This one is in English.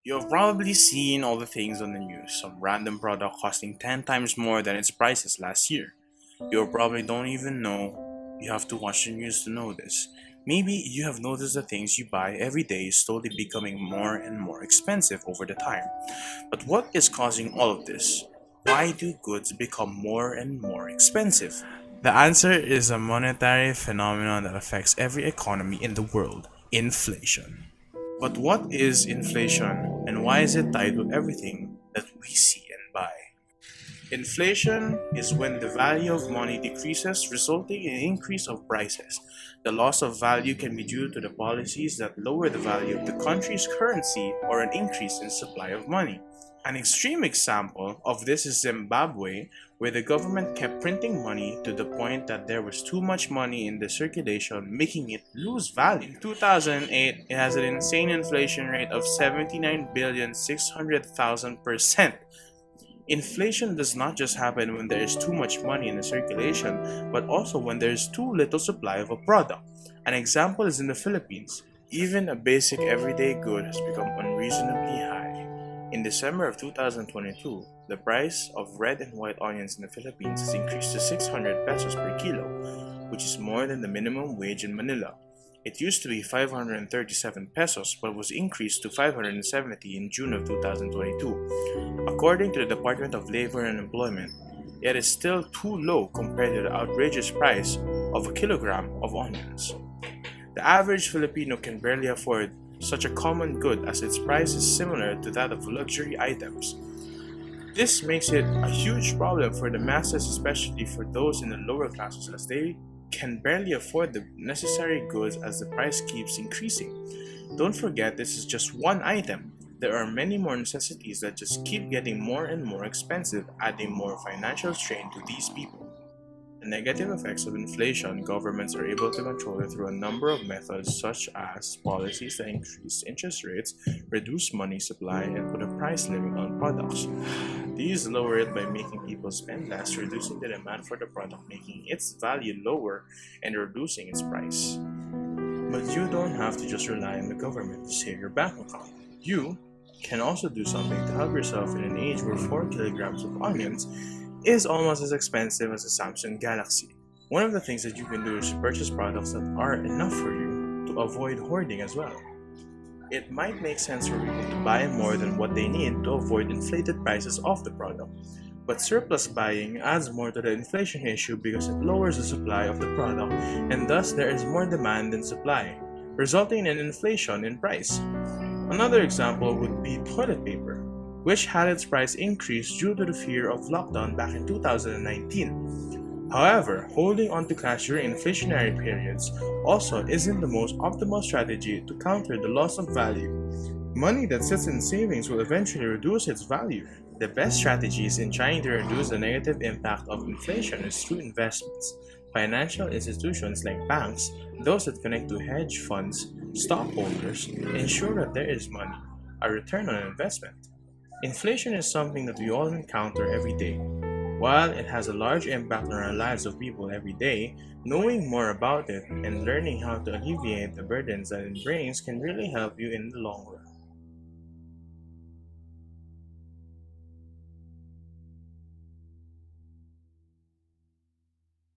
You have probably seen all the things on the news, some random product costing 10 times more than its prices last year. You probably don't even know you have to watch the news to know this. Maybe you have noticed the things you buy every day is slowly becoming more and more expensive over the time. But what is causing all of this? Why do goods become more and more expensive? The answer is a monetary phenomenon that affects every economy in the world: inflation. But what is inflation and why is it tied to everything that we see and buy? Inflation is when the value of money decreases, resulting in an increase of prices. The loss of value can be due to the policies that lower the value of the country's currency or an increase in supply of money. An extreme example of this is Zimbabwe, where the government kept printing money to the point that there was too much money in the circulation, making it lose value. In 2008, it has an insane inflation rate of 79,600,000%. Inflation does not just happen when there is too much money in the circulation, but also when there is too little supply of a product. An example is in the Philippines. Even a basic everyday good has become unreasonably high. In December of 2022, the price of red and white onions in the Philippines has increased to 600 pesos per kilo, which is more than the minimum wage in Manila. It used to be 537 pesos but was increased to 570 in June of 2022. According to the Department of Labor and Employment, it is still too low compared to the outrageous price of a kilogram of onions. The average Filipino can barely afford such a common good as its price is similar to that of luxury items. This makes it a huge problem for the masses, especially for those in the lower classes, as they can barely afford the necessary goods as the price keeps increasing. Don't forget, this is just one item. There are many more necessities that just keep getting more and more expensive, adding more financial strain to these people. The negative effects of inflation, governments are able to control it through a number of methods such as policies that increase interest rates, reduce money supply, and put a price limit on products. These lower it by making people spend less, reducing the demand for the product, making its value lower, and reducing its price. But you don't have to just rely on the government to save your bank account. You can also do something to help yourself in an age where 4 kilograms of onions is almost as expensive as a Samsung Galaxy. One of the things that you can do is purchase products that are enough for you to avoid hoarding as well. It might make sense for people to buy more than what they need to avoid inflated prices of the product. But surplus buying adds more to the inflation issue because it lowers the supply of the product and thus there is more demand than supply, resulting in inflation in price. Another example would be toilet paper, which had its price increase due to the fear of lockdown back in 2019. However, holding on to cash during inflationary periods also isn't the most optimal strategy to counter the loss of value. Money that sits in savings will eventually reduce its value. The best strategies in trying to reduce the negative impact of inflation is through investments. Financial institutions like banks, those that connect to hedge funds, stockholders, ensure that there is money, a return on investment. Inflation is something that we all encounter every day. While it has a large impact on our lives of people every day, knowing more about it and learning how to alleviate the burdens that it brings can really help you in the long run.